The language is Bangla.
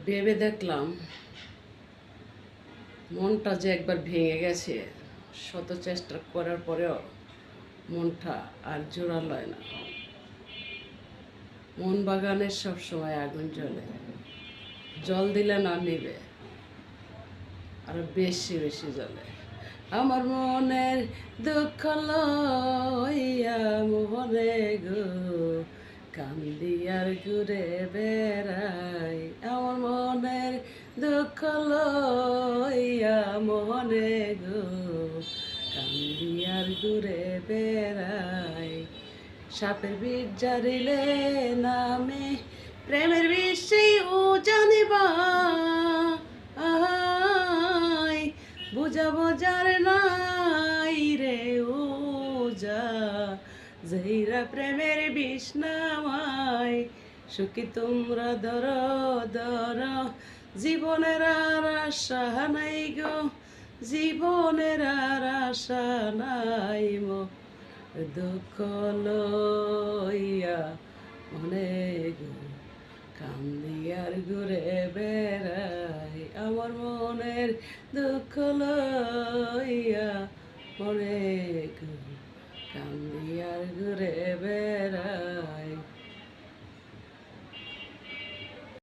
ভেবে দেখলাম মনটা যে একবার ভেঙে গেছে, শত চেষ্টা করার পরেও মনটা আর জোড়া লয় না। মন বাগানের সব সময় আগুন জ্বলে, জল দিলে না নিবে, আরো বেশি বেশি জ্বলে। আমার মনের দুঃখ লইয়া মোহরে গো কান্দি আর ঘুরে বেড়াই। আমার মনের দুঃখ লইয়া মোহনে গো কান্দি আর ঘুরে বেড়াই। সাপের বিষ জারিলে নামে প্রেমের বিষেই ও জানিবা, বুঝাবো যার নাই রে ও যা, যেইরা প্রেমের বিষ নামায়। সুখী তোমরা ধর ধর, জীবনের আর আশা নাই গো, জীবনের আর আশা নাই মো দুঃখ লইয়া মনে গো কান্দি আর ঘুরে বেড়াই। আমার মনের দুঃখ লইয়া মনে গো কান্দি আর ঘুরে বেড়াই।